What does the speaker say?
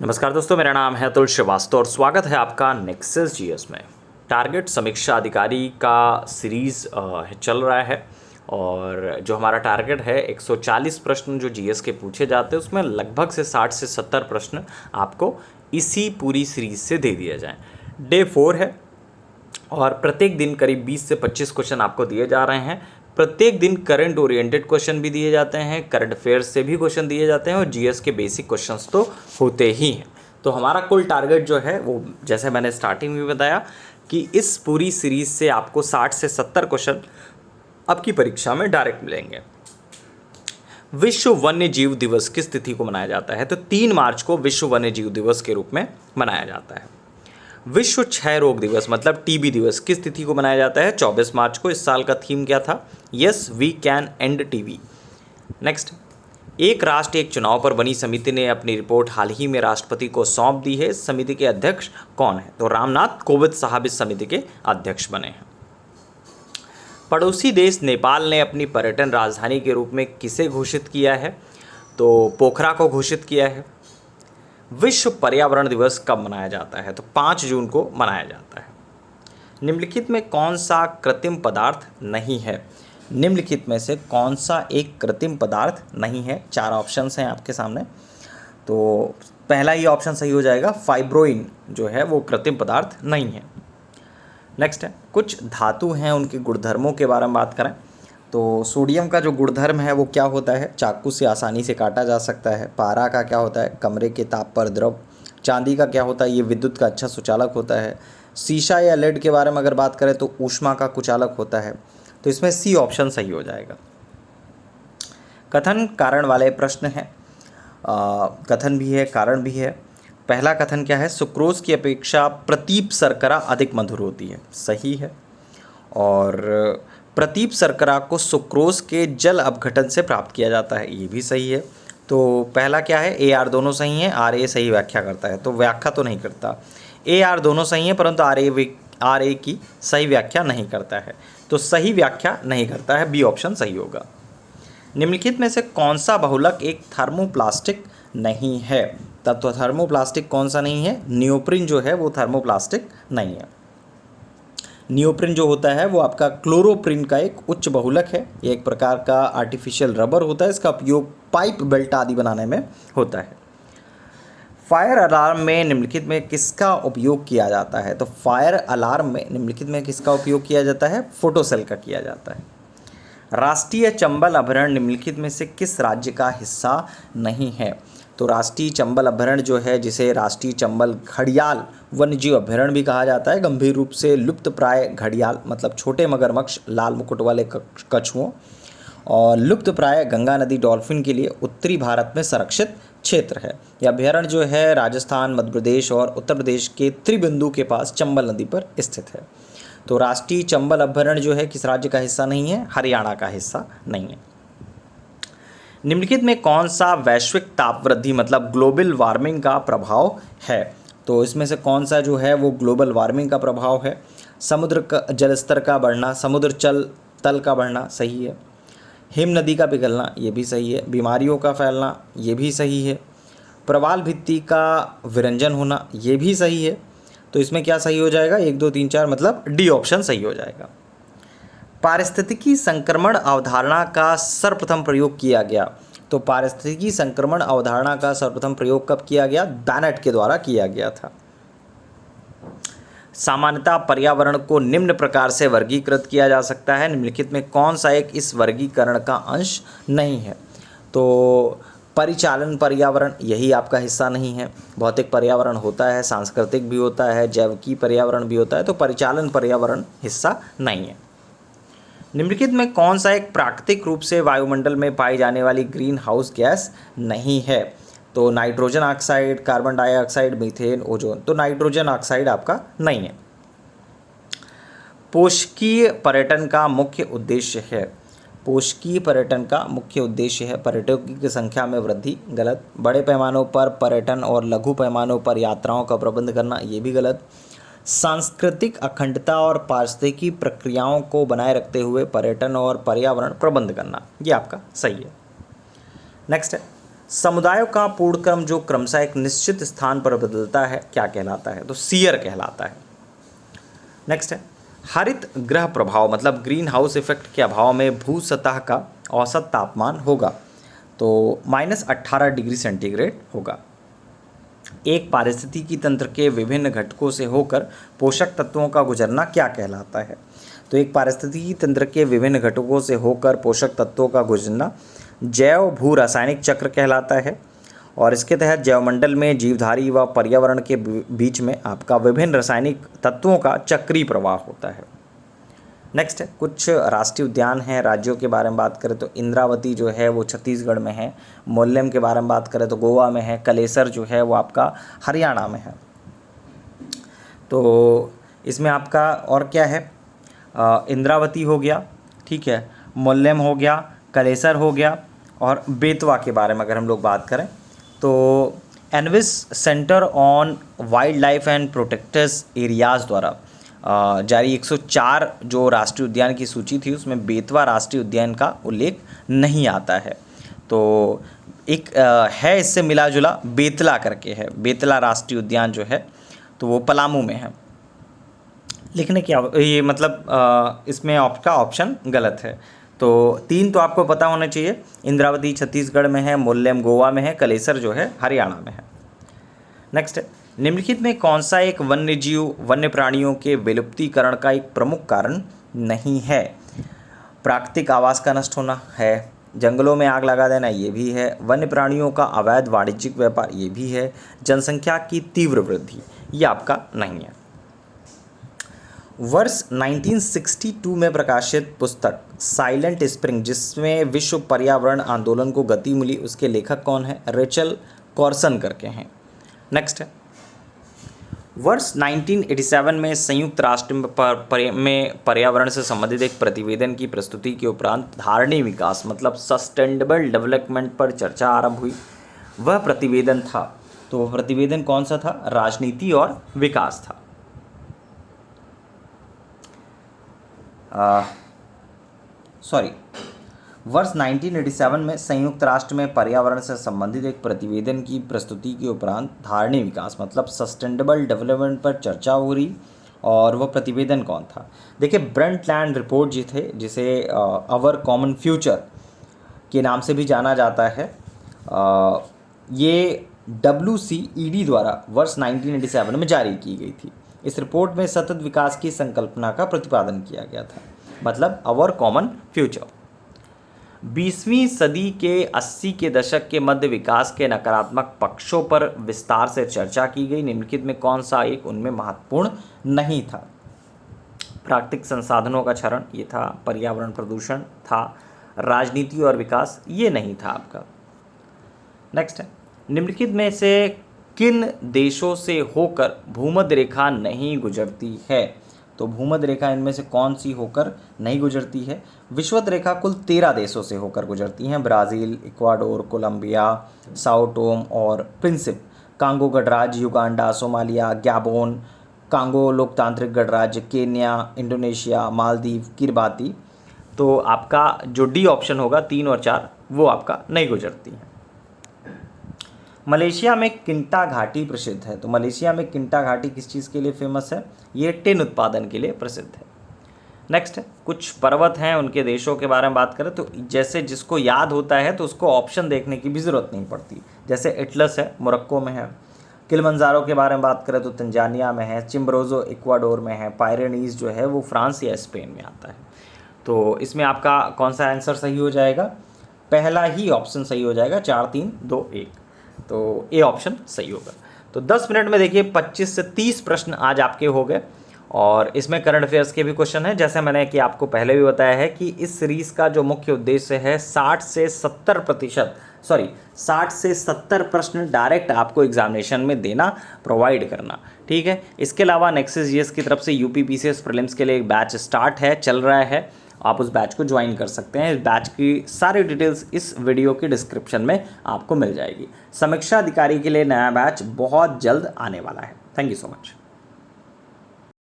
नमस्कार दोस्तों, मेरा नाम है अतुल श्रीवास्तव और स्वागत है आपका नेक्सस जीएस में। टारगेट समीक्षा अधिकारी का सीरीज़ चल रहा है और जो हमारा टारगेट है 140 प्रश्न जो जीएस के पूछे जाते हैं उसमें लगभग से 60 से 70 प्रश्न आपको इसी पूरी सीरीज़ से दे दिए जाएं। डे 4 है और प्रत्येक दिन करीब 20 से 25 क्वेश्चन आपको दिए जा रहे हैं। प्रत्येक दिन करंट ओरिएंटेड क्वेश्चन भी दिए जाते हैं, करंट अफेयर्स से भी क्वेश्चन दिए जाते हैं और जीएस के बेसिक क्वेश्चंस तो होते ही हैं। तो हमारा कुल टारगेट जो है वो जैसे मैंने स्टार्टिंग में बताया कि इस पूरी सीरीज़ से आपको 60 से 70 क्वेश्चन आपकी परीक्षा में डायरेक्ट मिलेंगे। विश्व वन्य जीव दिवस किस तिथि को मनाया जाता है? तो 3 मार्च को विश्व वन्य जीव दिवस के रूप में मनाया जाता है। विश्व क्षय रोग दिवस मतलब टीबी दिवस किस तिथि को मनाया जाता है? 24 मार्च को। इस साल का थीम क्या था? Yes we can end TB. Next, एक राष्ट्र एक चुनाव पर बनी समिति ने अपनी रिपोर्ट हाल ही में राष्ट्रपति को सौंप दी है। इस समिति के अध्यक्ष कौन है? तो रामनाथ कोविंद साहब इस समिति के अध्यक्ष बने हैं। पड़ोसी देश नेपाल ने अपनी पर्यटन राजधानी के रूप में किसे घोषित किया है? तो पोखरा को घोषित किया है। विश्व पर्यावरण दिवस कब मनाया जाता है? तो 5 जून को मनाया जाता है। निम्नलिखित में कौन सा कृत्रिम पदार्थ नहीं है? निम्नलिखित में से कौन सा एक कृत्रिम पदार्थ नहीं है? 4 ऑप्शंस हैं आपके सामने। तो पहला ही ऑप्शन सही हो जाएगा, फाइब्रोइन जो है वो कृत्रिम पदार्थ नहीं है। नेक्स्ट है, कुछ धातु हैं उनके गुणधर्मों के बारे में बात करें तो सोडियम का जो गुणधर्म है वो क्या होता है? चाकू से आसानी से काटा जा सकता है। पारा का क्या होता है? कमरे के ताप पर द्रव। चांदी का क्या होता है? ये विद्युत का अच्छा सुचालक होता है। शीशा या लेड के बारे में अगर बात करें तो ऊष्मा का कुचालक होता है। तो इसमें सी ऑप्शन सही हो जाएगा। कथन कारण वाले प्रश्न हैं। कथन भी है, कारण भी है। पहला कथन क्या है? सुक्रोज की अपेक्षा प्रतीप शर्करा अधिक मधुर होती है। सही है। और प्रतीप शर्करा को सुक्रोज के जल अपघटन से प्राप्त किया जाता है। ये भी सही है। तो पहला क्या है? ए आर दोनों सही हैं, आर ए सही व्याख्या करता है। तो व्याख्या तो नहीं करता। ए आर दोनों सही हैं परंतु आर ए की सही व्याख्या नहीं करता है। तो सही व्याख्या नहीं करता है, बी ऑप्शन सही होगा। निम्नलिखित में से कौन सा बहुलक एक थर्मोप्लास्टिक नहीं है? तब तो थर्मोप्लास्टिक कौन सा नहीं है? नियोप्रिन जो है वो थर्मोप्लास्टिक नहीं है। नियोप्रिन जो होता है वो आपका क्लोरोप्रिन का एक उच्च बहुलक है। ये एक प्रकार का आर्टिफिशियल रबर होता है। इसका उपयोग पाइप बेल्ट आदि बनाने में होता है। फायर अलार्म में निम्नलिखित में किसका उपयोग किया जाता है? तो फायर अलार्म में निम्नलिखित में किसका उपयोग किया जाता है? फोटोसेल का किया जाता है। राष्ट्रीय चंबल अभयारण्य निम्नलिखित में से किस राज्य का हिस्सा नहीं है? तो राष्ट्रीय चंबल अभयारण्य जो है, जिसे राष्ट्रीय चंबल घड़ियाल वन्यजीव अभयारण्य भी कहा जाता है, गंभीर रूप से लुप्त प्राय घड़ियाल मतलब छोटे मगरमच्छ, लाल मुकुट वाले कछुओं और लुप्त प्राय गंगा नदी डॉल्फिन के लिए उत्तरी भारत में संरक्षित क्षेत्र है। यह अभयारण्य जो है राजस्थान, मध्य प्रदेश और उत्तर प्रदेश के त्रिबिंदु के पास चंबल नदी पर स्थित है। तो राष्ट्रीय चंबल अभयारण्य जो है किस राज्य का हिस्सा नहीं है? हरियाणा का हिस्सा नहीं है। निम्नलिखित में कौन सा वैश्विक ताप वृद्धि मतलब ग्लोबल वार्मिंग का प्रभाव है? तो इसमें से कौन सा जो है वो ग्लोबल वार्मिंग का प्रभाव है? समुद्र का जल स्तर का बढ़ना, समुद्र तल का बढ़ना सही है। हिम नदी का पिघलना ये भी सही है। बीमारियों का फैलना ये भी सही है। प्रवाल भित्ति का विरंजन होना ये भी सही है। तो इसमें क्या सही हो जाएगा? 1 2 3 4 मतलब डी ऑप्शन सही हो जाएगा। पारिस्थितिकी संक्रमण अवधारणा का सर्वप्रथम प्रयोग किया गया। तो पारिस्थितिकी संक्रमण अवधारणा का सर्वप्रथम प्रयोग कब किया गया? बैनेट के द्वारा किया गया था। सामान्यतः पर्यावरण को निम्न प्रकार से वर्गीकृत किया जा सकता है। निम्नलिखित में कौन सा एक इस वर्गीकरण का अंश नहीं है? तो परिचालन पर्यावरण यही आपका हिस्सा नहीं है। भौतिक पर्यावरण होता है, सांस्कृतिक भी होता है, जैविकी पर्यावरण भी होता है। तो परिचालन पर्यावरण हिस्सा नहीं है। निम्नलिखित में कौन सा एक प्राकृतिक रूप से वायुमंडल में पाई जाने वाली ग्रीन हाउस गैस नहीं है? तो nitrogen oxide, carbon dioxide, methane, ozone. तो नाइट्रोजन ऑक्साइड आपका नहीं है। पोषकीय पर्यटन का मुख्य उद्देश्य है। पोषकीय पर्यटन का मुख्य उद्देश्य है पर्यटकों की संख्या में वृद्धि। गलत। बड़े पैमानों पर पर्यटन और लघु पैमानों पर यात्राओं का प्रबंध करना ये भी गलत। सांस्कृतिक अखंडता और पारिस्थितिकी प्रक्रियाओं को बनाए रखते हुए पर्यटन और पर्यावरण प्रबंध करना ये आपका सही है। नेक्स्ट है, समुदायों का पूर्ण क्रम जो क्रमशः एक निश्चित स्थान पर बदलता है क्या कहलाता है? तो सीयर कहलाता है। नेक्स्ट है हरित गृह प्रभाव मतलब ग्रीन हाउस इफेक्ट के अभाव में भू सतह का औसत तापमान होगा तो -18 डिग्री सेंटीग्रेड होगा। एक पारिस्थितिकी तंत्र के विभिन्न घटकों से होकर पोषक तत्वों का गुजरना क्या कहलाता है? तो एक पारिस्थितिकी तंत्र के विभिन्न घटकों से होकर पोषक तत्वों का गुजरना जैव भू रासायनिक चक्र कहलाता है और इसके तहत जैवमंडल में जीवधारी व पर्यावरण के बीच में आपका विभिन्न रासायनिक तत्वों का चक्रीय प्रवाह होता है। नेक्स्ट है कुछ राष्ट्रीय उद्यान हैं राज्यों के बारे में बात करें तो इंद्रावती जो है वो छत्तीसगढ़ में है, मोल्लेम के बारे में बात करें तो गोवा में है, कलेसर जो है वो आपका हरियाणा में है। तो इसमें आपका और क्या है, इंद्रावती हो गया, ठीक है, मोल्लेम हो गया, कलेसर हो गया और बेतवा के बारे में अगर हम लोग बात करें तो ENVIS centre on wildlife and protected areas द्वारा जारी 104 जो राष्ट्रीय उद्यान की सूची थी उसमें बेतवा राष्ट्रीय उद्यान का उल्लेख नहीं आता है। तो एक है इससे मिला जुला बेतला करके है, बेतला राष्ट्रीय उद्यान जो है तो वो पलामू में है। लिखने क्या ये मतलब इसमें आपका ऑप्शन गलत है। तो 3 तो आपको पता होना चाहिए, इंद्रावती छत्तीसगढ़ में है, मोल्लेम गोवा में है, कलेसर जो है हरियाणा में है। नेक्स्ट है निम्नलिखित में कौन सा एक वन्य प्राणियों के विलुप्तीकरण का एक प्रमुख कारण नहीं है? प्राकृतिक आवास का नष्ट होना है, जंगलों में आग लगा देना ये भी है, वन्य प्राणियों का अवैध वाणिज्यिक व्यापार ये भी है, जनसंख्या की तीव्र वृद्धि ये आपका नहीं है। वर्ष 1962 में प्रकाशित पुस्तक साइलेंट स्प्रिंग जिसमें विश्व पर्यावरण आंदोलन को गति मिली उसके लेखक कौन है? रेचल कॉर्सन करके हैं। नेक्स्ट है वर्ष 1987 में संयुक्त राष्ट्र में पर्यावरण से संबंधित एक प्रतिवेदन की प्रस्तुति के उपरांत धारणीय विकास मतलब सस्टेनेबल डेवलपमेंट पर चर्चा आरंभ हुई। वह प्रतिवेदन था तो वह प्रतिवेदन कौन सा था? राजनीति और विकास था। वर्ष 1987 में संयुक्त राष्ट्र में पर्यावरण से संबंधित एक प्रतिवेदन की प्रस्तुति के उपरांत धारणीय विकास मतलब सस्टेनेबल डेवलपमेंट पर चर्चा हो रही और वह प्रतिवेदन कौन था? देखिए ब्रंटलैंड रिपोर्ट जिसे अवर कॉमन फ्यूचर के नाम से भी जाना जाता है, ये WCED द्वारा वर्ष 1987 में जारी की गई थी। इस रिपोर्ट में सतत विकास की संकल्पना का प्रतिपादन किया गया था, मतलब अवर कॉमन फ्यूचर। 20वीं सदी के 80 के दशक के मध्य विकास के नकारात्मक पक्षों पर विस्तार से चर्चा की गई। निम्नलिखित में कौन सा एक उनमें महत्वपूर्ण नहीं था? प्राकृतिक संसाधनों का क्षरण ये था, पर्यावरण प्रदूषण था, राजनीति और विकास ये नहीं था आपका। नेक्स्ट है निम्नलिखित में से किन देशों से होकर भूमध्य रेखा नहीं गुजरती है? तो भूमध्य रेखा इनमें से कौन सी होकर नहीं गुजरती है? विषुवत रेखा कुल 13 देशों से होकर गुजरती हैं, Brazil, Ecuador, Colombia, Sao Tome और प्रिंसिप, कांगो गणराज्य, युगांडा, सोमालिया, गैबोन, कांगो लोकतांत्रिक गणराज्य, केन्या, इंडोनेशिया, मालदीव, किरबाती। तो आपका जो डी ऑप्शन होगा 3 और 4 वो आपका नहीं गुजरती है। मलेशिया में किंटा घाटी प्रसिद्ध है, तो मलेशिया में किंटा घाटी किस चीज़ के लिए फेमस है? ये टिन उत्पादन के लिए प्रसिद्ध है। नेक्स्ट है कुछ पर्वत हैं उनके देशों के बारे में बात करें तो जैसे जिसको याद होता है तो उसको ऑप्शन देखने की भी ज़रूरत नहीं पड़ती। जैसे एटलस है मोरक्को में है, किलिमंजारो के बारे में बात करें तो तंजानिया में है, चिम्बरोजो इक्वाडोर में है, पायरेनीज जो है वो फ्रांस या स्पेन में आता है। तो इसमें आपका कौन सा आंसर सही हो जाएगा? पहला ही ऑप्शन सही हो जाएगा, 4 3 2 1, तो ए ऑप्शन सही होगा। तो 10 मिनट में देखिए 25 से 30 प्रश्न आज आपके हो गए और इसमें करंट अफेयर्स के भी क्वेश्चन हैं। जैसे मैंने कि आपको पहले भी बताया है कि इस सीरीज़ का जो मुख्य उद्देश्य है 60 से 70 प्रश्न डायरेक्ट आपको एग्जामिनेशन में देना, प्रोवाइड करना, ठीक है। इसके अलावा नेक्सस जीएस की तरफ से यूपी पीसीएस प्रीलिम्स के लिए एक बैच स्टार्ट है, चल रहा है, आप उस बैच को ज्वाइन कर सकते हैं। इस बैच की सारी डिटेल्स इस वीडियो के डिस्क्रिप्शन में आपको मिल जाएगी। समीक्षा अधिकारी के लिए नया बैच बहुत जल्द आने वाला है। Thank you so much.